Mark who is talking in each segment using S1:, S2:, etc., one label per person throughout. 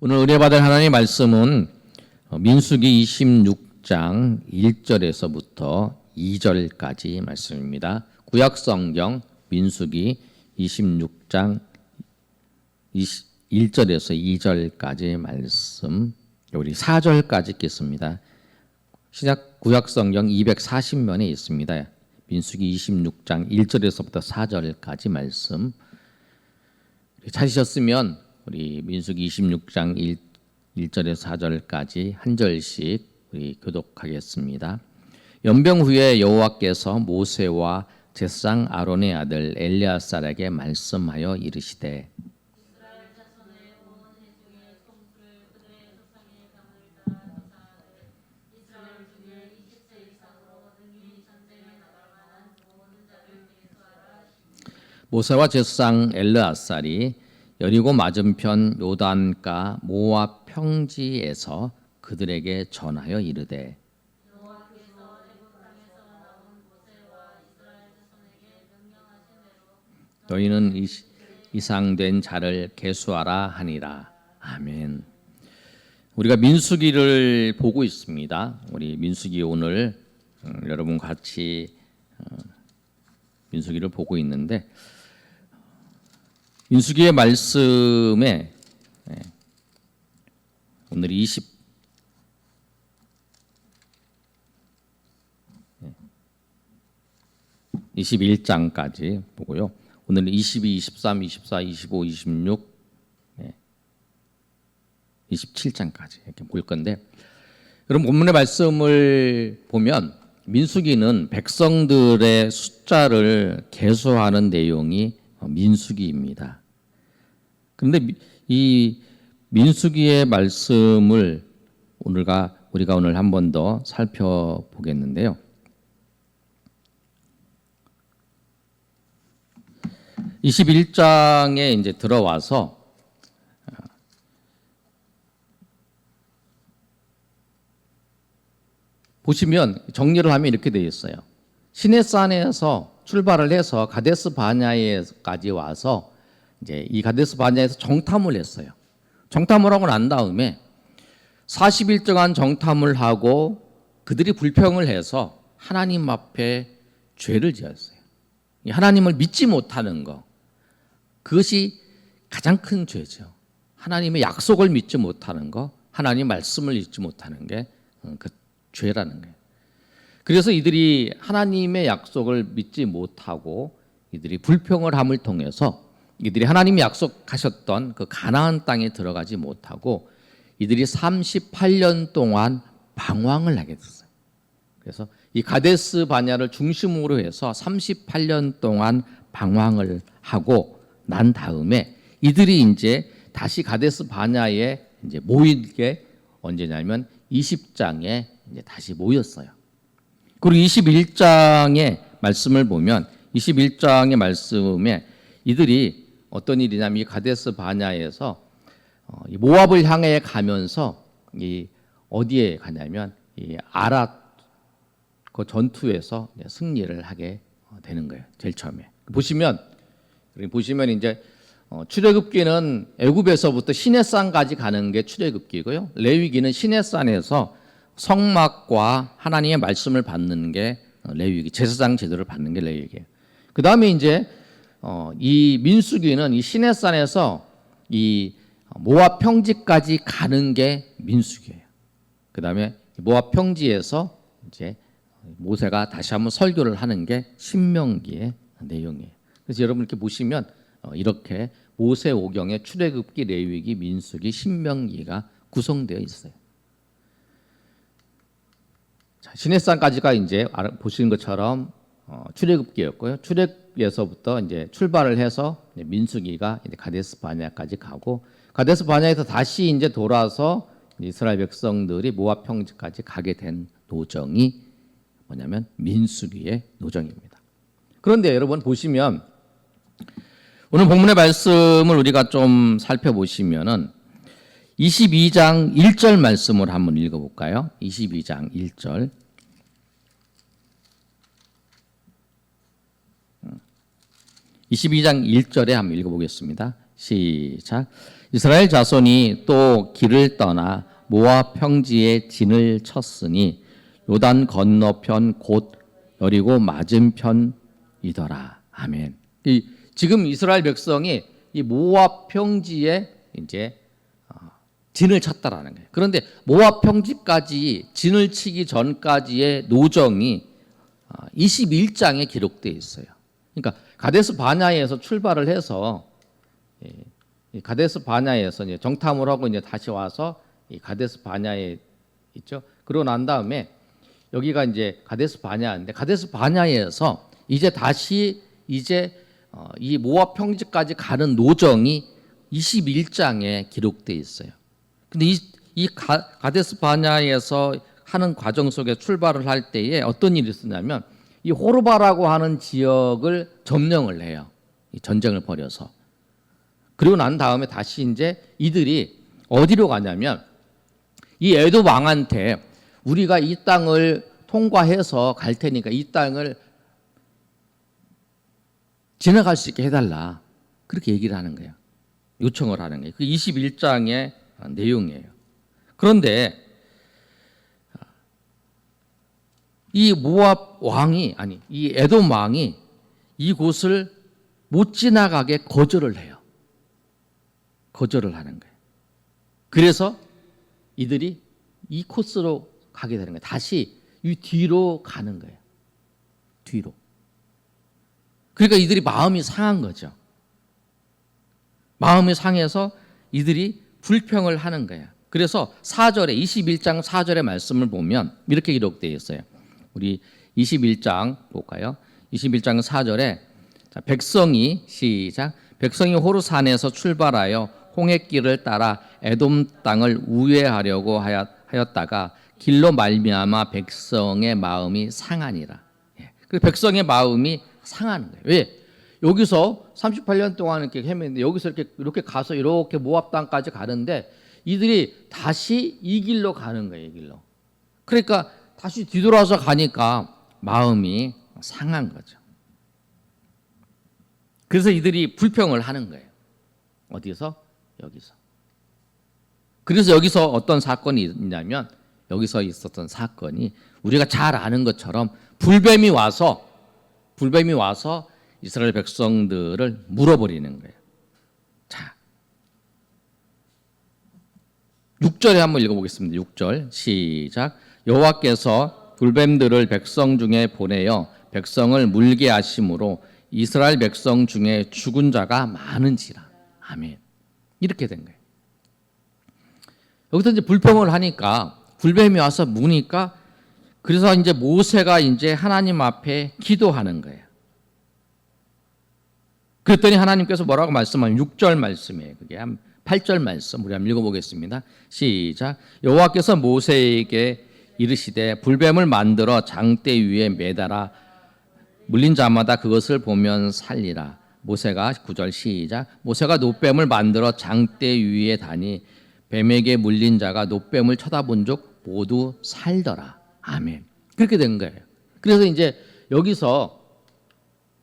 S1: 오늘 의뢰받을 하나님의 말씀은 민수기 26장 1절에서부터 2절까지 말씀입니다. 구약성경 민수기 26장 1절에서 2절까지 말씀, 우리 4절까지 읽겠습니다. 시작 구약성경 240면에 있습니다. 민수기 26장 1절에서부터 4절까지 말씀. 찾으셨으면 우리 민수기 26장 1절에서 4절까지 한 절씩 우리 교독하겠습니다. 연병 후에 여호와께서 모세와 제사장 아론의 아들 엘리아살에게 말씀하여 이르시되 모세와 제사장 엘르아살이 여리고 맞은편 요단가 모압 평지에서 그들에게 전하여 이르되 너희는 이상된 자를 계수하라 하니라. 아멘. 우리가 민수기를 보고 있습니다. 우리 민수기 오늘 여러분 같이 민수기를 보고 있는데 민수기의 말씀에 오늘 21장까지 보고요. 오늘 22, 23, 24, 25, 26, 27장까지 이렇게 볼 건데 여러분 본문의 말씀을 보면 민수기는 백성들의 숫자를 계수하는 내용이 민수기입니다. 그런데 이 민수기의 말씀을 우리가 오늘 한 번 더 살펴보겠는데요. 21장에 이제 들어와서 보시면 정리를 하면 이렇게 되어 있어요. 시내산에서 출발을 해서 가데스 바냐에까지 와서 이제 이 가데스 바냐에서 정탐을 했어요. 정탐을 하고 난 다음에 40일 동안 정탐을 하고 그들이 불평을 해서 하나님 앞에 죄를 지었어요. 하나님을 믿지 못하는 거, 그것이 가장 큰 죄죠. 하나님의 약속을 믿지 못하는 거, 하나님 말씀을 믿지 못하는 게 그 죄라는 거예요. 그래서 이들이 하나님의 약속을 믿지 못하고 이들이 불평을 함을 통해서 이들이 하나님이 약속하셨던 그 가나안 땅에 들어가지 못하고 이들이 38년 동안 방황을 하게 됐어요. 그래서 이 가데스 바냐를 중심으로 해서 38년 동안 방황을 하고 난 다음에 이들이 이제 다시 가데스 바냐에 이제 모인 게 언제냐면 20장에 이제 다시 모였어요. 그리고 21장의 말씀을 보면 21장의 말씀에 이들이 어떤 일이냐면 이 가데스 바냐에서 모압을 향해 가면서 이 어디에 가냐면 이 아랏 그 전투에서 승리를 하게 되는 거예요. 제일 처음에 보시면 이제 출애굽기는 애굽에서부터 시내산까지 가는 게 출애굽기고요. 레위기는 시내산에서 성막과 하나님의 말씀을 받는 게 레위기, 제사장 제도를 받는 게 레위기예요. 그 다음에 이제 이 민수기는 이 시내산에서 이 모압 평지까지 가는 게 민수기예요. 그 다음에 모압 평지에서 이제 모세가 다시 한번 설교를 하는 게 신명기의 내용이에요. 그래서 여러분 이렇게 보시면 이렇게 모세오경의 출애굽기, 레위기, 민수기, 신명기가 구성되어 있어요. 자, 시내산까지가 이제 보시는 것처럼 출애굽기였고요. 출애굽에서부터 이제 출발을 해서 이제 민수기가 이제 가데스 바냐까지 가고 가데스 바냐에서 다시 이제 돌아서 이스라엘 백성들이 모압 평지까지 가게 된 노정이 뭐냐면 민수기의 노정입니다. 그런데 여러분 보시면 오늘 본문의 말씀을 우리가 좀 살펴보시면은 22장 1절 말씀을 한번 읽어볼까요? 22장 1절. 22장 1절에 한번 읽어보겠습니다. 시작. 이스라엘 자손이 또 길을 떠나 모압 평지에 진을 쳤으니 요단 건너편 곧 여리고 맞은편이더라. 아멘. 지금 이스라엘 백성이 이 모압 평지에 이제 진을 쳤다라는 거예요. 그런데 모압 평지까지 진을 치기 전까지의 노정이 21장에 기록되어 있어요. 그러니까 가데스 바냐에서 출발을 해서 가데스 바냐에서 이제 정탐을 하고 이제 다시 와서 이 가데스 바냐에 있죠. 그러고 난 다음에 여기가 이제 가데스 바냐인데 가데스 바냐에서 이제 다시 이제 이 모압 평지까지 가는 노정이 21장에 기록되어 있어요. 근데 이 가데스 바냐에서 하는 과정 속에 출발을 할 때에 어떤 일이 있었냐면 이 호르바라고 하는 지역을 점령을 해요. 이 전쟁을 벌여서. 그리고 난 다음에 다시 이제 이들이 어디로 가냐면 이 에돔 왕한테 우리가 이 땅을 통과해서 갈 테니까 이 땅을 지나갈 수 있게 해달라. 그렇게 얘기를 하는 거예요. 요청을 하는 거예요. 그 21장의 내용이에요. 그런데 이 모압 왕이 이 에돔 왕이 이곳을 못 지나가게 거절을 해요. 거절을 하는 거예요. 그래서 이들이 이 코스로 가게 되는 거예요. 다시 이 뒤로 가는 거예요. 뒤로. 그러니까 이들이 마음이 상한 거죠. 마음이 상해서 이들이 불평을 하는 거예요. 그래서 4절에 21장 4절의 말씀을 보면 이렇게 기록되어 있어요. 우리 21장 볼까요? 21장 4절에 백성이 시작 백성이 호르산에서 출발하여 홍해길을 따라 에돔 땅을 우회하려고 하였다가 길로 말미암아 백성의 마음이 상하니라. 그 백성의 마음이 상하는 거예요. 왜? 여기서 38년 동안 이렇게 헤맸는데 여기서 이렇게 가서 이렇게 모압 땅까지 가는데 이들이 다시 이 길로 가는 거예요. 이 길로. 그러니까 다시 뒤돌아서 가니까 마음이 상한 거죠. 그래서 이들이 불평을 하는 거예요. 어디서? 여기서. 그래서 여기서 어떤 사건이 있냐면 여기서 있었던 사건이 우리가 잘 아는 것처럼 불뱀이 와서 이스라엘 백성들을 물어버리는 거예요. 자, 6절에 한번 읽어보겠습니다. 6절 시작. 여호와께서 불뱀들을 백성 중에 보내어 백성을 물게 하심으로 이스라엘 백성 중에 죽은 자가 많은지라. 아멘. 이렇게 된 거예요. 여기서 이제 불평을 하니까 불뱀이 와서 무니까 그래서 이제 모세가 이제 하나님 앞에 기도하는 거예요. 그랬더니 하나님께서 뭐라고 말씀하면 6절 말씀이에요. 그게 한 8절 말씀 우리 한번 읽어보겠습니다. 시작. 여호와께서 모세에게 이르시되 불뱀을 만들어 장대 위에 매달아 물린 자마다 그것을 보면 살리라. 모세가 9절 시작. 모세가 노뱀을 만들어 장대 위에 다니 뱀에게 물린 자가 노뱀을 쳐다본 적 모두 살더라. 아멘. 그렇게 된 거예요. 그래서 이제 여기서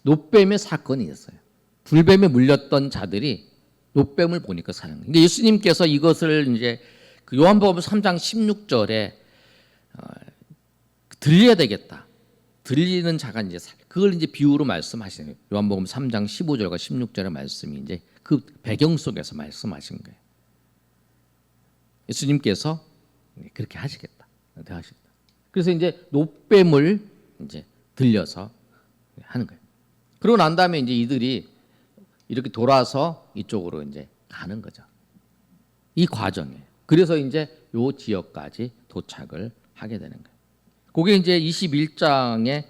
S1: 노뱀의 사건이 있어요. 불뱀에 물렸던 자들이 노뱀을 보니까 사는 거예요. 근데 예수님께서 이것을 이제 그 요한복음 3장 16절에 들려야 되겠다. 들리는 자가 이제 그걸 이제 비유로 말씀하시는 거예요. 요한복음 3장 15절과 16절의 말씀이 이제 그 배경 속에서 말씀하신 거예요. 예수님께서 그렇게 하시겠다. 하시겠다. 그래서 이제 노뱀을 이제 들려서 하는 거예요. 그러고 난 다음에 이제 이들이 이렇게 돌아서 이쪽으로 이제 가는 거죠. 이 과정에. 그래서 이제 요 지역까지 도착을 하게 되는 거예요. 그게 이제 21장의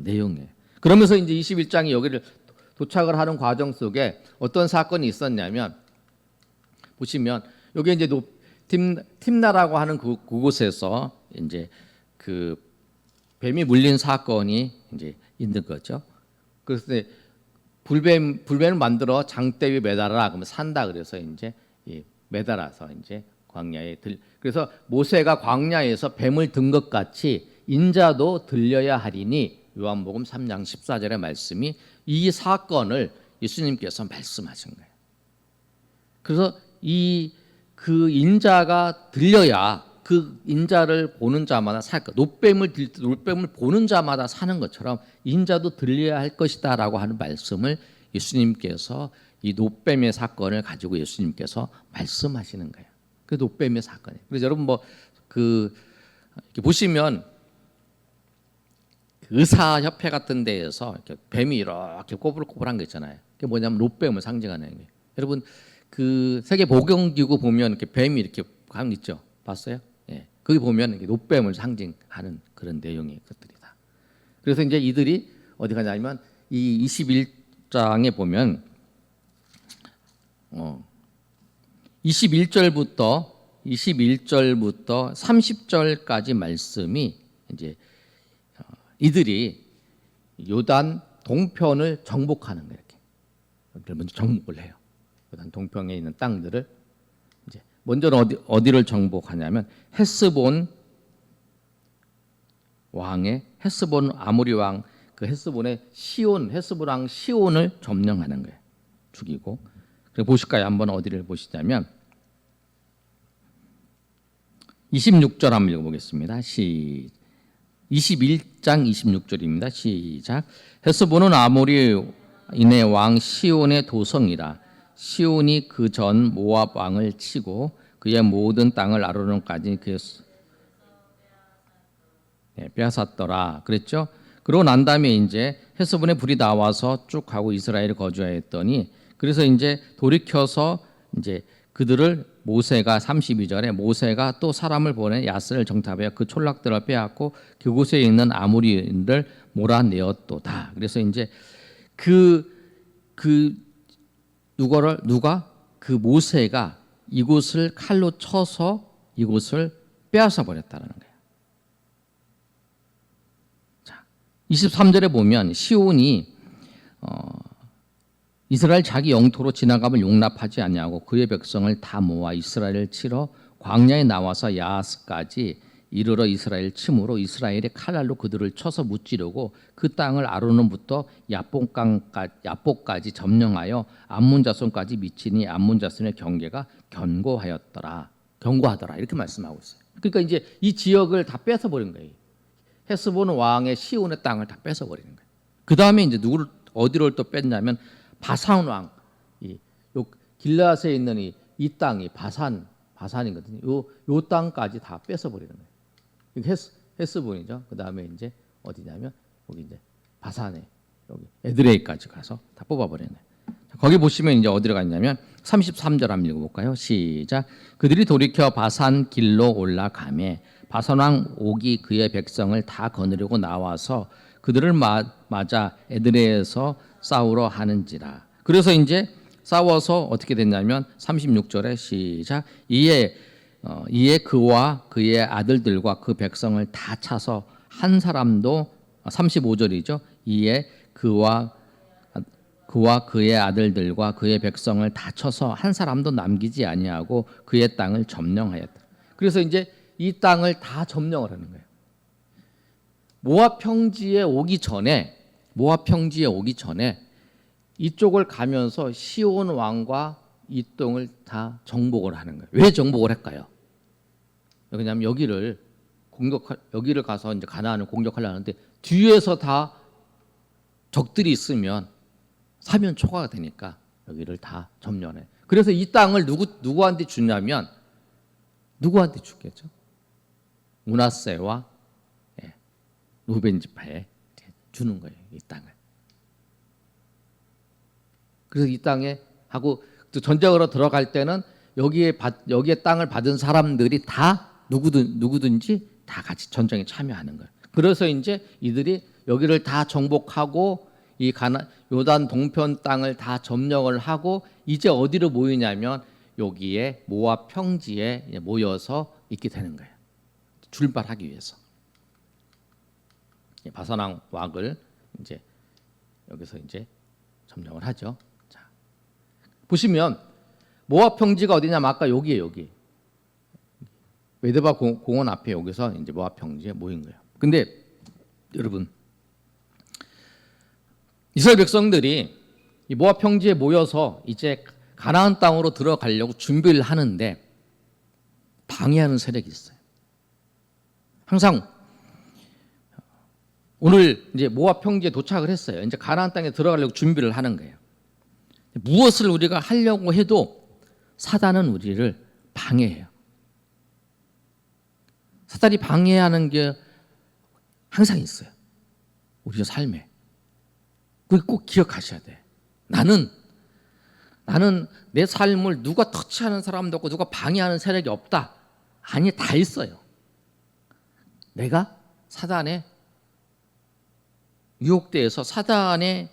S1: 내용이에요. 그러면서 이제 21장이 여기를 도착을 하는 과정 속에 어떤 사건이 있었냐면 보시면 여기 이제 팀나라고 하는 그곳에서 이제 그 뱀이 물린 사건이 이제 있는 거죠. 그래서 불뱀을 만들어 장대 위에 매달아라 그러면 산다 그래서 이제 매달아서 이제 광야에 그래서 모세가 광야에서 뱀을 든 것 같이 인자도 들려야 하리니 요한복음 3장 14절의 말씀이 이 사건을 예수님께서 말씀하신 거예요. 그래서 이 그 인자가 들려야 그 인자를 보는 자마다 살 것. 노뱀을 보는 자마다 사는 것처럼 인자도 들려야 할 것이다라고 하는 말씀을 예수님께서 이 노뱀의 사건을 가지고 예수님께서 말씀하시는 거예요. 그 노뱀의 사건이에요. 그래서 여러분 그 이렇게 보시면 그 의사협회 같은 데에서 이렇게 뱀이 이렇게 꼬불꼬불한 거 있잖아요. 그게 뭐냐면 노뱀을 상징하는 거예요. 여러분 그 세계 보건기구 보면 이렇게 뱀이 이렇게 강 있죠. 봤어요? 예. 거기 보면 이렇게 노뱀을 상징하는 그런 내용의 것들이다. 그래서 이제 이들이 어디 가냐면 이 21장에 보면 21절부터 30절까지 말씀이 이제 이들이 요단 동편을 정복하는 거예요. 이렇게 먼저 정복을 해요. 요단 동편에 있는 땅들을 이제 먼저는 어디를 정복하냐면 헤스본 아모리 왕 그 헤스본의 헤스본 왕 시온을 점령하는 거예요. 죽이고. 그리고 보실까요? 한번 어디를 보시자면 26절 한번 읽어보겠습니다. 21장 26절입니다. 시작. 헤스본은 아모리인의 왕 시온의 도성이라. 시온이 그 전 모압 왕을 치고 그의 모든 땅을 아르논까지 빼앗았더라. 그랬죠? 그러고 난 다음에 이제 헤스본에 불이 나와서 쭉 가고 이스라엘에 거주하였더니 그래서 이제 돌이켜서 이제 그들을 모세가 32절에 모세가 또 사람을 보내 야스를 정탐하여 그 촌락들을 빼앗고 그곳에 있는 아모리인들 몰아내었도다. 그래서 이제 누가 그 모세가 이곳을 칼로 쳐서 이곳을 빼앗아 버렸다는 거예요. 자, 23절에 보면 시온이 이스라엘 자기 영토로 지나감을 용납하지 아니하고 그의 백성을 다 모아 이스라엘을 치러 광야에 나와서 야하스까지 이르러 이스라엘 침으로 이스라엘의 칼날로 그들을 쳐서 무찌르고 그 땅을 아르논부터 야복까지 점령하여 암몬 자손까지 미치니 암몬 자손의 경계가 견고하더라 이렇게 말씀하고 있어요. 그러니까 이제 이 지역을 다 뺏어버린 거예요. 헤스본 왕의 시온의 땅을 다 뺏어버리는 거예요. 그 다음에 이제 어디를 또 뺐냐면 바산 왕, 요 길라앗에 있는 이 땅이 바산이거든요. 요 땅까지 다 뺏어버리는 거예요. 헤스본이죠. 그 다음에 이제 어디냐면 여기 이제 바산에 여기 에드레이까지 가서 다 뽑아버리는 거예요. 거기 보시면 이제 어디로 갔냐면 33절 한번 읽어볼까요? 시작. 그들이 돌이켜 바산 길로 올라가매 바산 왕 옥이 그의 백성을 다 거느리고 나와서 그들을 맞아 에드레에서 싸우러 하는지라. 그래서 이제 싸워서 어떻게 됐냐면 36절에 시작. 이에 그와 그의 아들들과 그 백성을 다 차서 한 사람도 35절이죠. 이에 그와 그의 아들들과 그의 백성을 다 쳐서 한 사람도 남기지 아니하고 그의 땅을 점령하였다. 그래서 이제 이 땅을 다 점령을 하는 거예요. 모압 평지에 오기 전에 이쪽을 가면서 시온 왕과 이 땅을 다 정복을 하는 거예요. 왜 정복을 할까요? 왜냐하면 여기를 가서 이제 가나안을 공격하려는데 뒤에서 다 적들이 있으면 사면 초과가 되니까 여기를 다 점령해. 그래서 이 땅을 누구한테 주냐면 누구한테 주겠죠? 므낫세와 루벤 지파에 주는 거예요. 이 땅을. 그래서 이 땅에 하고 또 전쟁으로 들어갈 때는 여기에 땅을 받은 사람들이 다 누구든지 다 같이 전쟁에 참여하는 거예요. 그래서 이제 이들이 여기를 다 정복하고 이 요단 동편 땅을 다 점령을 하고 이제 어디로 모이냐면 여기에 모압 평지에 모여서 있게 되는 거예요. 출발하기 위해서. 바산 왕을 이제 여기서 이제 점령을 하죠. 자, 보시면 모압 평지가 어디냐면 아까 여기에 여기 메드바 공원 앞에 여기서 이제 모압 평지에 모인 거예요. 근데 여러분 이스라엘 백성들이 이 모압 평지에 모여서 이제 가나안 땅으로 들어가려고 준비를 하는데 방해하는 세력이 있어요. 항상 오늘 이제 모압 평지에 도착을 했어요. 이제 가나안 땅에 들어가려고 준비를 하는 거예요. 무엇을 우리가 하려고 해도 사단은 우리를 방해해요. 사단이 방해하는 게 항상 있어요. 우리의 삶에. 그걸 꼭 기억하셔야 돼. 나는 내 삶을 누가 터치하는 사람도 없고 누가 방해하는 세력이 없다. 아니, 다 있어요. 내가 사단의 유혹대에서 사단의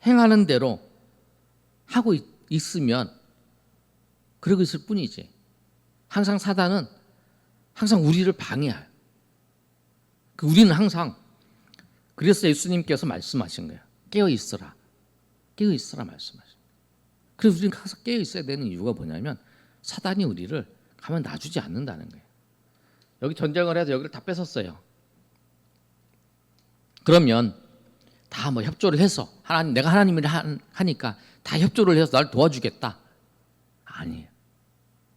S1: 행하는 대로 하고 있으면 그러고 있을 뿐이지. 항상 사단은 항상 우리를 방해해요. 우리는 항상, 그래서 예수님께서 말씀하신 거예요. 깨어 있어라. 깨어 있어라 말씀하신 거예요. 그래서 우리는 항상 깨어 있어야 되는 이유가 뭐냐면 사단이 우리를 가만 놔주지 않는다는 거예요. 여기 전쟁을 해서 여기를 다 뺏었어요. 그러면 다 뭐 협조를 해서 내가 하나님을 하니까 다 협조를 해서 나를 도와주겠다. 아니에요.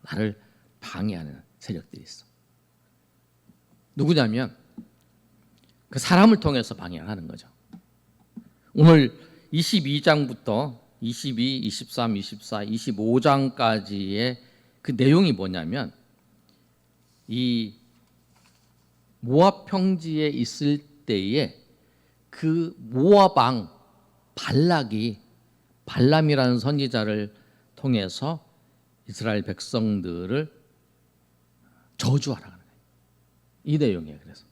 S1: 나를 방해하는 세력들이 있어. 누구냐면 그 사람을 통해서 방해를 하는 거죠. 오늘 22장부터 22, 23, 24, 25장까지의 그 내용이 뭐냐면 이 모압 평지에 있을 때에 그 모압 왕 발람이라는 선지자를 통해서 이스라엘 백성들을 저주하라 하는 거예요. 이 내용이에요. 그래서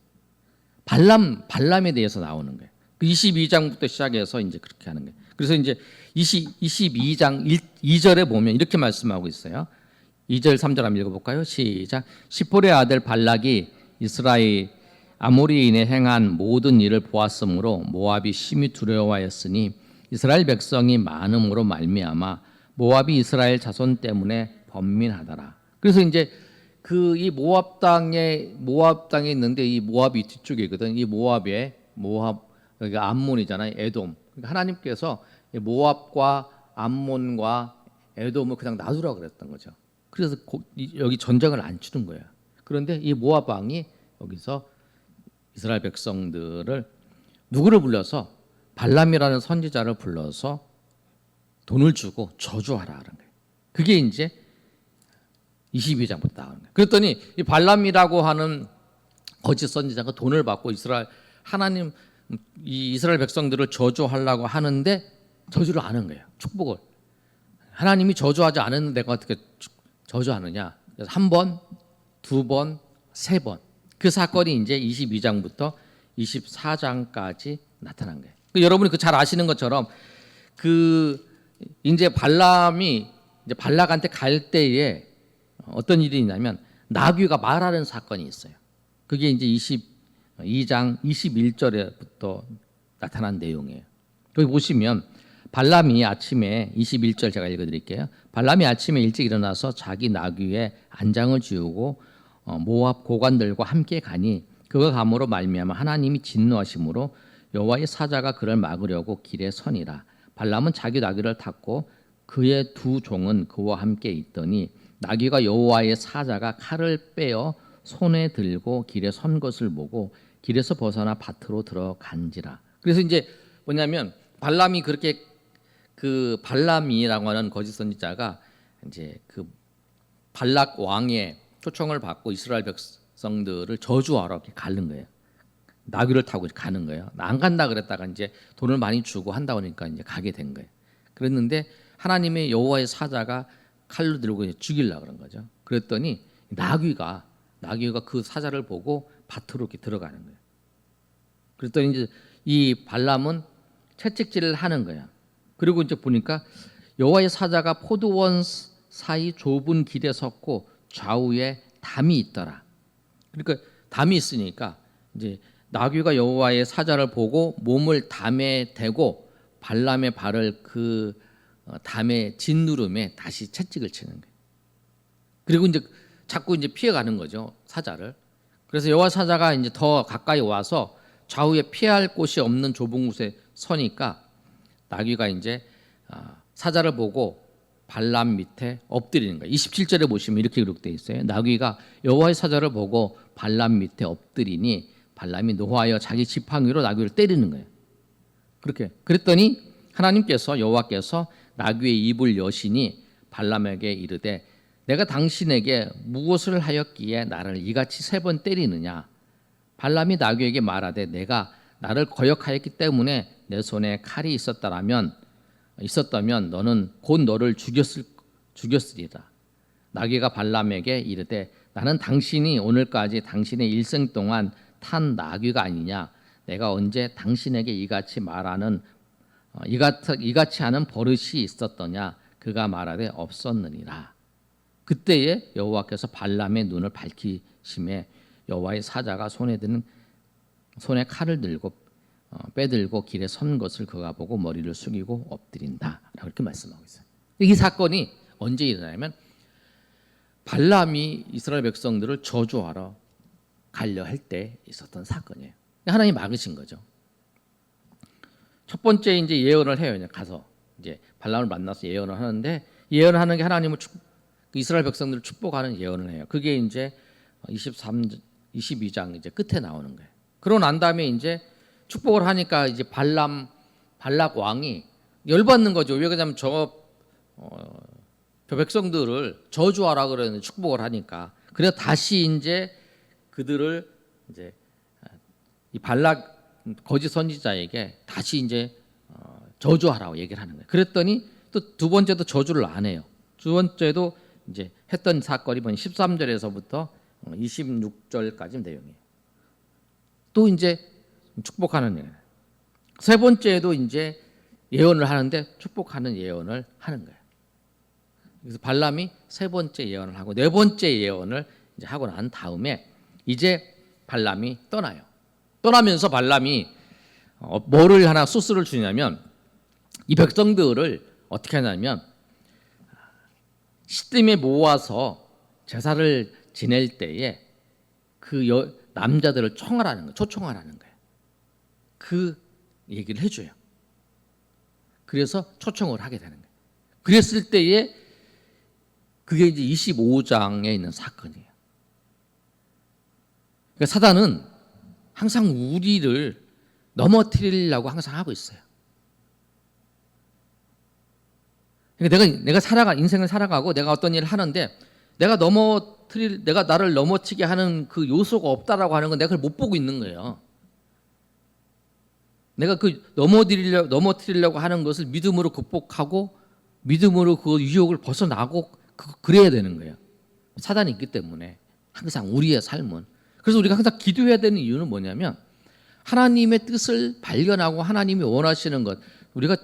S1: 발람에 대해서 나오는 거예요. 22장부터 시작해서 이제 그렇게 하는 거예요. 그래서 이제 22장 2절에 보면 이렇게 말씀하고 있어요. 2절 3절 한번 읽어볼까요? 시작. 시폴의 아들 발락이 이스라엘 아모리인에 행한 모든 일을 보았으므로 모압이 심히 두려워하였으니 이스라엘 백성이 많음으로 말미암아 모압이 이스라엘 자손 때문에 번민하더라. 그래서 이제 이 모압 땅에 있는데 이 모압이 뒤쪽이거든. 이 모압 여기가 암몬이잖아요. 에돔. 그러니까 하나님께서 모압과 암몬과 에돔을 그냥 놔두라고 그랬던 거죠. 그래서 여기 전쟁을 안 치는 거예요. 그런데 이 모압 왕이 여기서 이스라엘 백성들을 누구를 불러서 발람이라는 선지자를 불러서 돈을 주고 저주하라 하는 거예요. 그게 이제 22장부터 나오는 거예요. 그랬더니 이 발람이라고 하는 거짓 선지자가 돈을 받고 이스라엘 백성들을 저주하려고 하는데 저주를 안 한 거예요. 축복을. 하나님이 저주하지 않았는데 내가 어떻게 저주하느냐. 그래서 한 번, 두 번, 세 번. 그 사건이 이제 22장부터 24장까지 나타난 거예요. 여러분이 잘 아시는 것처럼 이제 발람이 이제 발락한테 갈 때에 어떤 일이 있냐면 나귀가 말하는 사건이 있어요. 그게 이제 22장 21절에부터 나타난 내용이에요. 여기 보시면 발람이 아침에 21절 제가 읽어드릴게요. 발람이 아침에 일찍 일어나서 자기 나귀에 안장을 지우고 모압 고관들과 함께 가니 그가 감으로 말미암아 하나님이 진노하심으로 여호와의 사자가 그를 막으려고 길에 서니라. 발람은 자기 나귀를 탔고 그의 두 종은 그와 함께 있더니 나귀가 여호와의 사자가 칼을 빼어 손에 들고 길에 선 것을 보고 길에서 벗어나 밭으로 들어간지라. 그래서 이제 뭐냐면 발람이 그렇게 발람이라고 하는 거짓 선지자가 이제 발락 왕의 초청을 받고 이스라엘 백성들을 저주하러 이렇게 가는 거예요. 나귀를 타고 가는 거예요. 안 간다 그랬다가 이제 돈을 많이 주고 한다 보니까 이제 가게 된 거예요. 그랬는데 하나님의 여호와의 사자가 칼로 들고 죽이려고 그런 거죠. 그랬더니 나귀가 그 사자를 보고 밭으로 이렇게 들어가는 거예요. 그랬더니 이제 이 발람은 채찍질을 하는 거야. 그리고 이제 보니까 여호와의 사자가 포도원 사이 좁은 길에 섰고 좌우에 담이 있더라. 그러니까 담이 있으니까 이제 나귀가 여호와의 사자를 보고 몸을 담에 대고 발람의 발을 그 담의 짓누름에 다시 채찍을 치는 거예요. 그리고 이제 자꾸 이제 피해가는 거죠, 사자를. 그래서 여호와 사자가 이제 더 가까이 와서 좌우에 피할 곳이 없는 좁은 곳에 서니까 나귀가 이제 사자를 보고 발람 밑에 엎드리는 거예요. 27절에 보시면 이렇게 기록되어 있어요. 나귀가 여호와의 사자를 보고 발람 밑에 엎드리니 발람이 노하여 자기 지팡이로 나귀를 때리는 거예요. 그렇게 그랬더니 하나님께서 여호와께서 나귀의 입을 여시니 발람에게 이르되 내가 당신에게 무엇을 하였기에 나를 이같이 3번 때리느냐. 발람이 나귀에게 말하되 내가 나를 거역하였기 때문에 내 손에 칼이 있었다면 너는 곧 너를 죽였으리라. 나귀가 발람에게 이르되 나는 당신이 오늘까지 당신의 일생 동안 탄 나귀가 아니냐. 내가 언제 당신에게 이같이 하는 버릇이 있었더냐. 그가 말하되 없었느니라. 그때에 여호와께서 발람의 눈을 밝히심에 여호와의 사자가 손에 칼을 들고 빼들고 길에 선 것을 그가 보고 머리를 숙이고 엎드린다라고 이렇게 말씀하고 있어요. 이 사건이 언제 일어나냐면 발람이 이스라엘 백성들을 저주하러 가려 할 때 있었던 사건이에요. 하나님 막으신 거죠. 첫 번째 이제 예언을 해요. 가서 이제 발람을 만나서 예언을 하는데 예언을 하는 게 하나님을 이스라엘 백성들을 축복하는 예언을 해요. 그게 이제 22장 이제 끝에 나오는 거예요. 그러고 난 다음에 이제 축복을 하니까 이제 발락 왕이 열받는 거죠. 왜 그러냐면 저 백성들을 저주하라 그러는 축복을 하니까. 그래서 다시 이제 그들을 이제 이 발락 거짓 선지자에게 다시 이제 저주하라고 얘기를 하는 거예요. 그랬더니 또 두 번째도 저주를 안 해요. 두 번째도 이제 했던 사건이 13절에서부터 26절까지 내용이에요. 또 이제 축복하는 예언. 세 번째도 이제 예언을 하는데 축복하는 예언을 하는 거예요. 그래서 발람이 세 번째 예언을 하고 네 번째 예언을 이제 하고 난 다음에 이제 발람이 떠나요. 떠나면서 발람이 뭐를 하나 소스를 주냐면 이 백성들을 어떻게 하냐면 시딤에 모아서 제사를 지낼 때에 그 남자들을 초청하라는 거예요. 그 얘기를 해줘요. 그래서 초청을 하게 되는 거예요. 그랬을 때에 그게 이제 25장에 있는 사건이에요. 그러니까 사단은 항상 우리를 넘어뜨리려고 항상 하고 있어요. 그러니까 내가 인생을 살아가고 내가 어떤 일을 하는데 내가 나를 넘어뜨리게 하는 그 요소가 없다라고 하는 건 내가 그걸 못 보고 있는 거예요. 내가 그 넘어뜨리려고 하는 것을 믿음으로 극복하고 믿음으로 그 유혹을 벗어나고 그래야 되는 거예요. 사단이 있기 때문에 항상 우리의 삶은. 그래서 우리가 항상 기도해야 되는 이유는 뭐냐면 하나님의 뜻을 발견하고 하나님이 원하시는 것, 우리가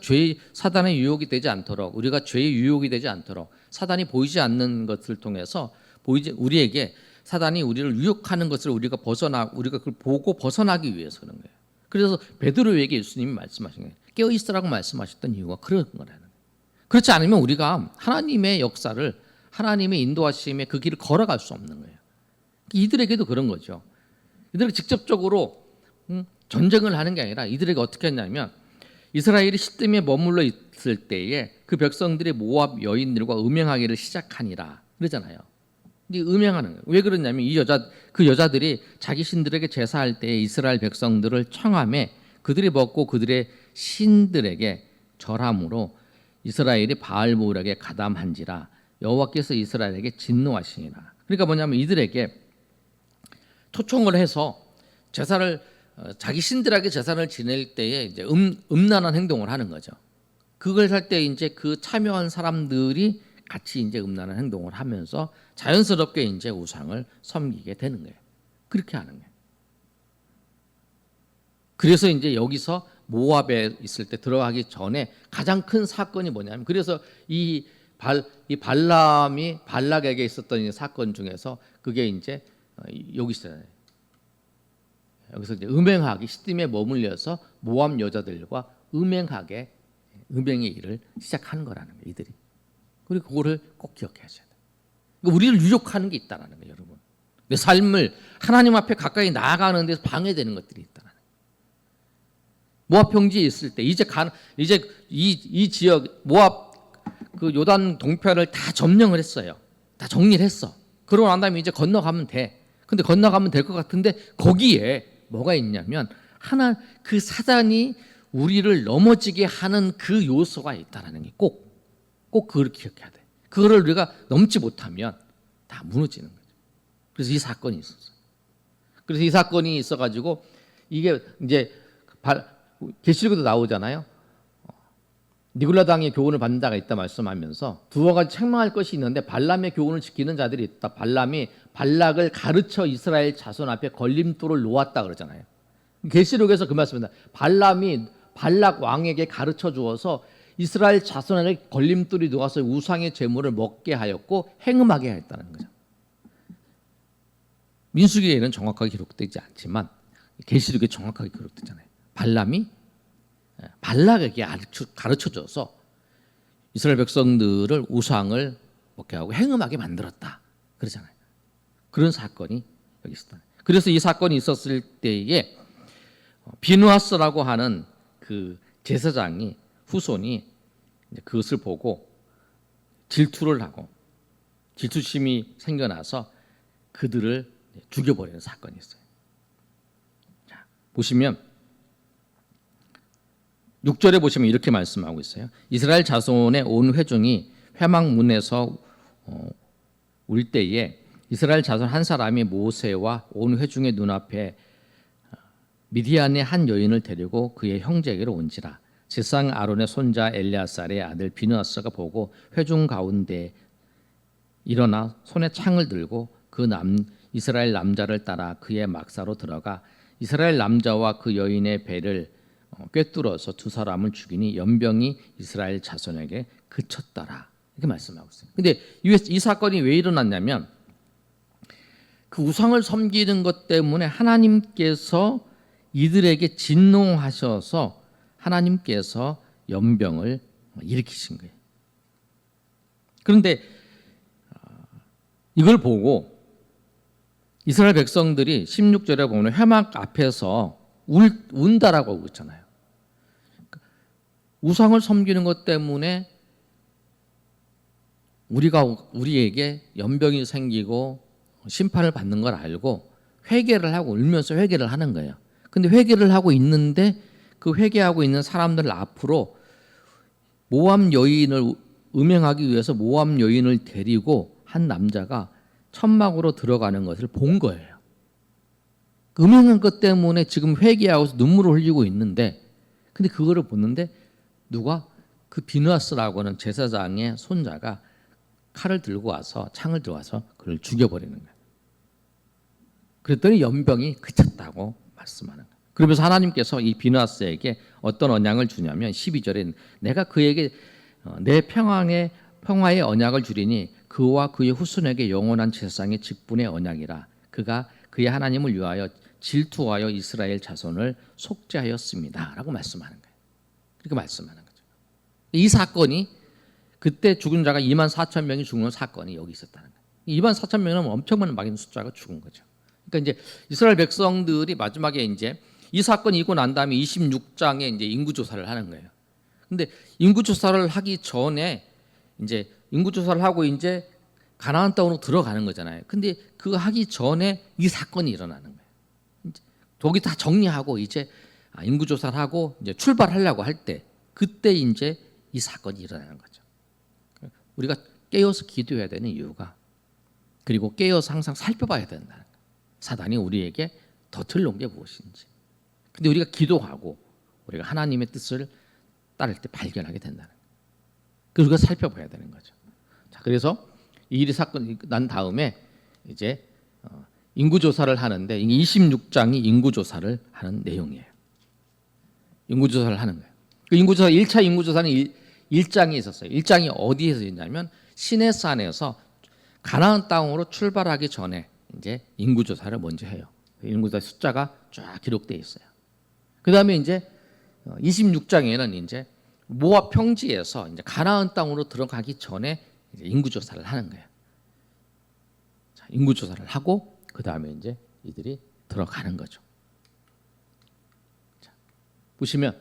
S1: 사단의 유혹이 되지 않도록, 우리가 죄의 유혹이 되지 않도록 사단이 보이지 않는 것을 통해서 우리에게 사단이 우리를 유혹하는 것을 우리가 그걸 보고 벗어나기 위해서 그런 거예요. 그래서 베드로에게 예수님이 말씀하신 거예요. 깨어 있으라고 말씀하셨던 이유가 그런 거라는 거예요. 그렇지 않으면 우리가 하나님의 역사를, 하나님의 인도하심에 그 길을 걸어갈 수 없는 거예요. 이들에게도 그런 거죠. 이들이 직접적으로 전쟁을 하는 게 아니라 이들에게 어떻게 했냐면 이스라엘이 시딤에 머물러 있을 때에 그 백성들이 모압 여인들과 음행하기를 시작하니라 그러잖아요. 이제 음행하는 거예요. 왜 그러냐면 그 여자들이 자기 신들에게 제사할 때에 이스라엘 백성들을 청함에 그들이 먹고 그들의 신들에게 절함으로 이스라엘이 바알볼에게 가담한지라 여호와께서 이스라엘에게 진노하시니라. 그러니까 뭐냐면 이들에게 초청을 해서 자기 신들에게 제사를 지낼 때에 이제 음란한 행동을 하는 거죠. 그걸 할 때 이제 그 참여한 사람들이 같이 이제 음란한 행동을 하면서 자연스럽게 이제 우상을 섬기게 되는 거예요. 그렇게 하는 거예요. 그래서 이제 여기서 모압에 있을 때 들어가기 전에 가장 큰 사건이 뭐냐면 그래서 이 발람이 발락에게 있었던 이 사건 중에서 그게 이제 여기 있어요. 여기서 이제 음행하기 시딤에 머물려서 모압 여자들과 음행의 일을 시작하는 거라는 거예요. 이들이. 그리고 그거를 꼭 기억하셔야 돼요. 그러니까 우리를 유혹하는 게 있다는 거예요, 여러분. 내 삶을 하나님 앞에 가까이 나아가는 데서 방해되는 것들이 있다는 거예요. 모압 평지에 있을 때 이제 이 지역 모압 그 요단 동편을 다 점령을 했어요. 다 정리를 했어. 그러고 난 다음에 이제 건너가면 돼. 근데 건너가면 될 것 같은데 거기에 뭐가 있냐면 하나 그 사단이 우리를 넘어지게 하는 그 요소가 있다라는 게 꼭 그걸 기억해야 돼. 그거를 우리가 넘지 못하면 다 무너지는 거죠. 그래서 이 사건이 있었어요. 그래서 이 사건이 있어가지고 이게 이제 계시록에도 나오잖아요. 니골라 당의 교훈을 받는 자가 있다 말씀하면서 두어 가지 책망할 것이 있는데 발람의 교훈을 지키는 자들이 있다. 발람이 발락을 가르쳐 이스라엘 자손 앞에 걸림돌을 놓았다 그러잖아요. 계시록에서 그 말씀입니다. 발람이 발락 왕에게 가르쳐 주어서 이스라엘 자손에게 걸림돌이 놓아서 우상의 제물을 먹게 하였고 행음하게 하였다는 거죠. 민수기에는 정확하게 기록되지 않지만 계시록에 정확하게 기록되잖아요. 발람이 발락에게 가르쳐줘서 이스라엘 백성들을 우상을 먹게 하고 행음하게 만들었다 그러잖아요. 그런 사건이 여기 있었다. 그래서 이 사건이 있었을 때에 비누하스라고 하는 그 제사장이 후손이 그것을 보고 질투를 하고 질투심이 생겨나서 그들을 죽여버리는 사건이 있어요. 자, 보시면 6절에 보시면 이렇게 말씀하고 있어요. 이스라엘 자손의 온 회중이 회막문에서 울 때에 이스라엘 자손 한 사람이 모세와 온 회중의 눈앞에 미디안의 한 여인을 데리고 그의 형제에게로 온지라. 제사장 아론의 손자 엘레아살의 아들 비느하스가 보고 회중 가운데 일어나 손에 창을 들고 그 이스라엘 남자를 따라 그의 막사로 들어가 이스라엘 남자와 그 여인의 배를 꿰뚫어서 두 사람을 죽이니 연병이 이스라엘 자손에게 그쳤더라. 이렇게 말씀하고 있어요. 근데 이 사건이 왜 일어났냐면 그 우상을 섬기는 것 때문에 하나님께서 이들에게 진노하셔서 하나님께서 연병을 일으키신 거예요. 그런데 이걸 보고 이스라엘 백성들이 16절에 보면 회막 앞에서 운다라고 하고 있잖아요. 우상을 섬기는 것 때문에 우리에게 연병이 생기고 심판을 받는 걸 알고 회개를 하고 울면서 회개를 하는 거예요. 근데 회개를 하고 있는데 그 회개하고 있는 사람들 앞으로 모압 여인을 음행하기 위해서 모압 여인을 데리고 한 남자가 천막으로 들어가는 것을 본 거예요. 음행한 것 때문에 지금 회개하고 눈물을 흘리고 있는데 근데 그거를 보는데 누가 그 비느하스라고 하는 제사장의 손자가 칼을 들고 와서 창을 들고 와서 그를 죽여버리는 거예요. 그랬더니 연병이 그쳤다고 말씀하는 거예요. 그러면서 하나님께서 이 비느하스에게 어떤 언약을 주냐면 12절에 내가 그에게 내 평화의 언약을 주리니 그와 그의 후손에게 영원한 제사장의 직분의 언약이라. 그가 그의 하나님을 위하여 질투하여 이스라엘 자손을 속죄하였습니다 라고 말씀하는 거예요. 그렇게 말씀하는 거죠. 이 사건이 그때 죽은 자가 2만 4천 명이 죽는 사건이 여기 있었다는 거예요. 2만 4천 명은 엄청 많은 숫자가 죽은 거죠. 그러니까 이제 이스라엘 백성들이 마지막에 이제 이 사건이 있고 난 다음에 26장에 이제 인구 조사를 하는 거예요. 근데 인구 조사를 하기 전에 이제 인구 조사를 하고 이제 가나안 땅으로 들어가는 거잖아요. 근데 그거 하기 전에 이 사건이 일어나는 거예요. 거기 다 정리하고 이제 인구 조사를 하고 이제 출발하려고 할 때 그때 이제 이 사건이 일어나는 거죠. 우리가 깨어서 기도해야 되는 이유가 그리고 깨어서 항상 살펴봐야 된다는 거예요. 사단이 우리에게 덧을 게 무엇인지. 근데 우리가 기도하고 우리가 하나님의 뜻을 따를 때 발견하게 된다는 거예요. 그래서 우리가 살펴봐야 되는 거죠. 자, 그래서 이 일이 사건이 난 다음에 이제 인구조사를 하는데 26장이 인구조사를 하는 내용이에요. 인구조사를 하는 거예요. 그 인구조사 1차 인구조사는 1장이 있었어요. 1장이 어디에서 있냐면 시내산에서 가나안 땅으로 출발하기 전에 이제 인구조사를 먼저 해요. 인구조사 숫자가 쫙 기록되어 있어요. 그 다음에 이제 26장에는 이제 모압 평지에서 이제 가나안 땅으로 들어가기 전에 이제 인구조사를 하는 거예요. 자, 인구조사를 하고 그 다음에 이제 이들이 들어가는 거죠. 자, 보시면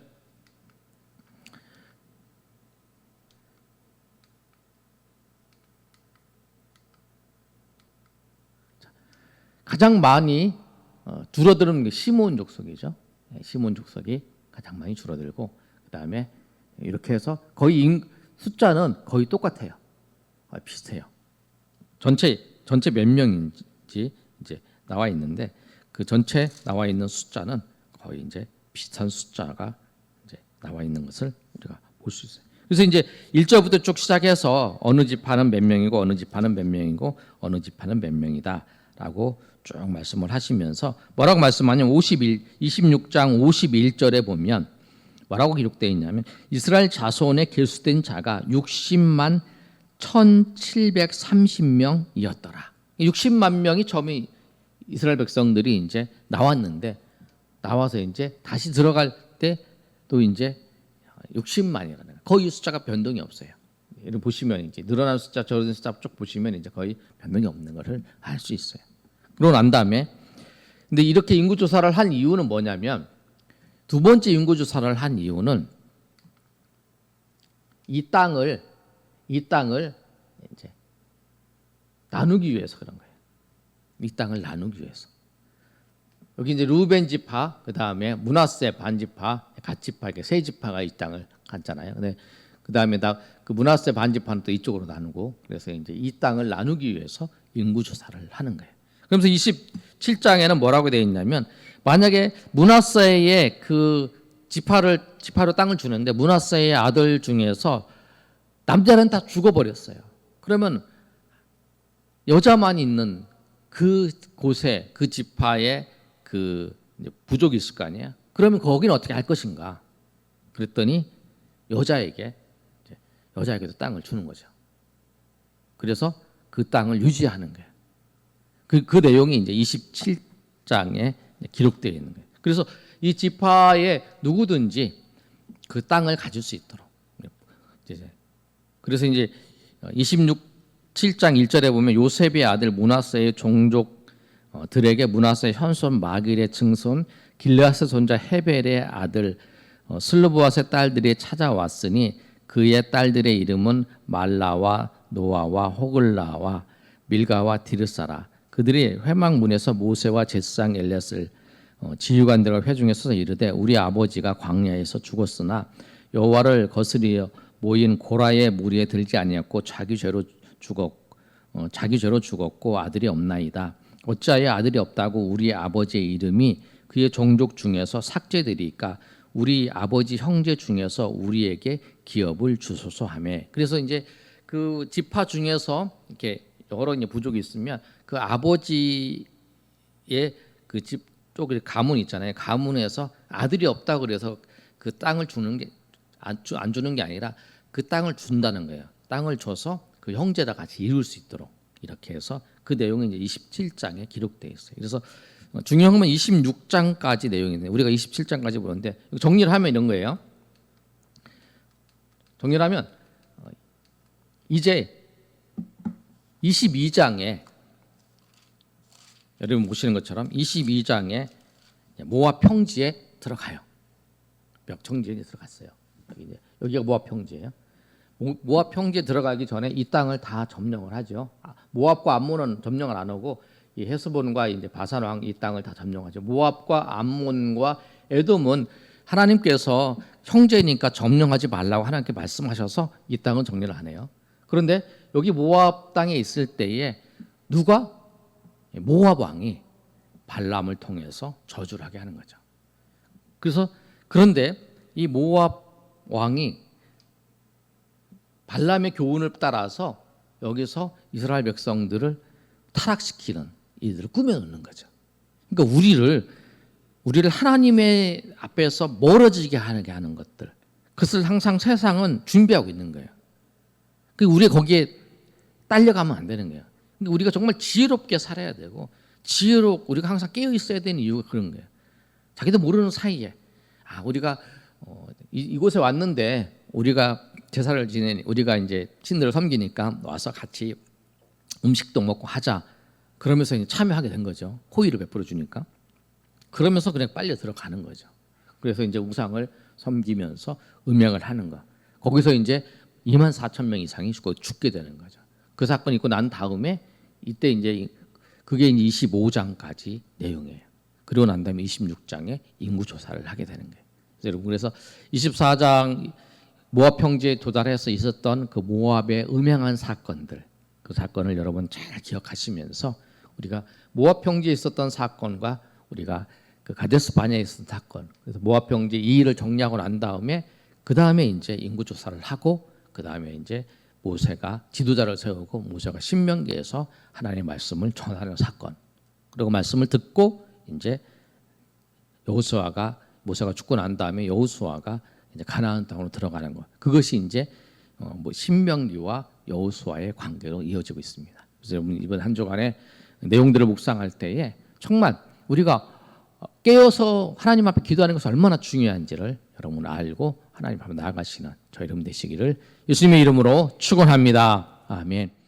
S1: 가장 많이 줄어드는 게 시몬 족속이죠. 시몬 족속이 가장 많이 줄어들고 그다음에 이렇게 해서 거의 숫자는 거의 똑같아요. 비슷해요. 전체 몇 명인지 이제 나와 있는데 그 전체 나와 있는 숫자는 거의 이제 비슷한 숫자가 이제 나와 있는 것을 우리가 볼 수 있어요. 그래서 이제 1절부터 쭉 시작해서 어느 지파는 몇 명이고 어느 지파는 몇 명이고 어느 지파는 몇 명이다라고 쭉 말씀을 하시면서 뭐라고 말씀하냐면 26장 51절에 보면 뭐라고 기록되어 있냐면 이스라엘 자손에 계수된 자가 60만 1730명이었더라. 60만 명이 처음에 이스라엘 백성들이 이제 나왔는데 나와서 이제 다시 들어갈 때 또 이제 60만이라는 거예요. 거의 숫자가 변동이 없어요. 이렇게 보시면 이제 늘어나는 숫자 줄어드는 숫자 쭉 보시면 이제 거의 변동이 없는 것을 알 수 있어요. 그러고 난 다음에 근데 이렇게 인구 조사를 한 이유는 뭐냐면 두 번째 인구 조사를 한 이유는 이 땅을 이제 나누기 위해서 그런 거예요. 이 땅을 나누기 위해서. 여기 이제 루벤 지파, 그 다음에 므낫세 반지파, 갓 지파 이렇게 세 지파가 이 땅을 갖잖아요. 근데 그 다음에 그 므낫세 반지파는 또 이쪽으로 나누고 그래서 이제 이 땅을 나누기 위해서 인구 조사를 하는 거예요. 그러면서 27장에는 뭐라고 되어 있냐면 만약에 므낫세의 그 지파로 땅을 주는데 므낫세의 아들 중에서 남자는 다 죽어버렸어요. 그러면 여자만 있는 그 곳에 그 지파에 그 부족이 있을 거 아니에요. 그러면 거기는 어떻게 할 것인가? 그랬더니 여자에게도 땅을 주는 거죠. 그래서 그 땅을 유지하는 거예요. 그 내용이 이제 27장에 기록되어 있는 거예요. 그래서 이 지파에 누구든지 그 땅을 가질 수 있도록. 그래서 이제 7장 1절에 보면 요셉의 아들 므낫세의 종족들에게 므낫세의 현손 마길의 증손 길르앗의 손자 헤벨의 아들 슬로보앗의 딸들이 찾아왔으니 그의 딸들의 이름은 말라와 노아와 호글라와 밀가와 디르사라. 그들이 회막문에서 모세와 제사장 엘렛을 지휘관들과 회중에 서서 이르되 우리 아버지가 광야에서 죽었으나 여호와를 거스리어 모인 고라의 무리에 들지 아니었고 자기 죄로 죽었고 아들이 없나이다. 어찌하여 아들이 없다고 우리 아버지의 이름이 그의 종족 중에서 삭제되리까? 우리 아버지 형제 중에서 우리에게 기업을 주소서 하매. 그래서 이제 그 지파 중에서 이렇게 여러 부족이 있으면 그 아버지의 그 집 쪽에 가문 있잖아요. 가문에서 아들이 없다 그래서 그 땅을 주는 게 안 주는 게 아니라 그 땅을 준다는 거예요. 땅을 줘서 그 형제다 같이 이룰 수 있도록 이렇게 해서 그 내용이 이제 27장에 기록되어 있어요. 그래서 중요한 건 26장까지 내용인데 우리가 27장까지 보는데 정리를 하면 이런 거예요. 정리를 하면 이제 22장에 여러분 보시는 것처럼 22장에 모압 평지에 들어가요. 벽청지에 들어갔어요. 여기가 모압 평지예요. 모압 평지에 들어가기 전에 이 땅을 다 점령을 하죠. 모압과 암몬은 점령을 안 하고 이 헤스본과 이제 바산 왕 이 땅을 다 점령하죠. 모압과 암몬과 에돔은 하나님께서 형제니까 점령하지 말라고 하나님께 말씀하셔서 이 땅은 정리를 안 해요. 그런데 여기 모압 땅에 있을 때에 누가 모압 왕이 발람을 통해서 저주를 하게 하는 거죠. 그런데 이 모압 왕이 발람의 교훈을 따라서 여기서 이스라엘 백성들을 타락시키는 이들을 꾸며놓는 거죠. 그러니까 우리를 하나님의 앞에서 멀어지게 하는 것들, 그것을 항상 세상은 준비하고 있는 거예요. 우리가 거기에 딸려가면 안 되는 거예요. 그러니까 우리가 정말 지혜롭게 살아야 되고 우리가 항상 깨어 있어야 되는 이유가 그런 거예요. 자기도 모르는 사이에 우리가 이곳에 왔는데 우리가 제사를 우리가 이제 신들을 섬기니까 와서 같이 음식도 먹고 하자. 그러면서 이제 참여하게 된 거죠. 호의를 베풀어 주니까. 그러면서 그냥 빨려 들어가는 거죠. 그래서 이제 우상을 섬기면서 음행을 하는 거. 거기서 이제 24,000명 이상이 죽게 되는 거죠. 그 사건이 있고 난 다음에 이때 이제 그게 이제 25장까지 내용이에요. 그리고 난 다음에 26장에 인구 조사를 하게 되는 거예요. 여러분, 그래서 24장 모압 평지에 도달해서 있었던 그 모압의 음행한 사건들, 그 사건을 여러분 잘 기억하시면서 우리가 모압 평지에 있었던 사건과 우리가 그 가데스 바냐에 있었던 사건, 그래서 모압 평지 이 일을 정리하고 난 다음에 그 다음에 이제 인구 조사를 하고 그 다음에 이제 모세가 지도자를 세우고 모세가 신명기에서 하나님의 말씀을 전하는 사건. 그리고 말씀을 듣고 이제 여호수아가 모세가 죽고 난 다음에 여호수아가 이제 가나안 땅으로 들어가는 것. 그것이 이제 뭐 신명기와 여호수아의 관계로 이어지고 있습니다. 그래서 여러분 이번 한 주간의 내용들을 묵상할 때에 정말 우리가 깨어서 하나님 앞에 기도하는 것이 얼마나 중요한지를 여러분 알고 하나님 앞에 나아가시는 저희 여러분 되시기를 예수님의 이름으로 축원합니다. 아멘.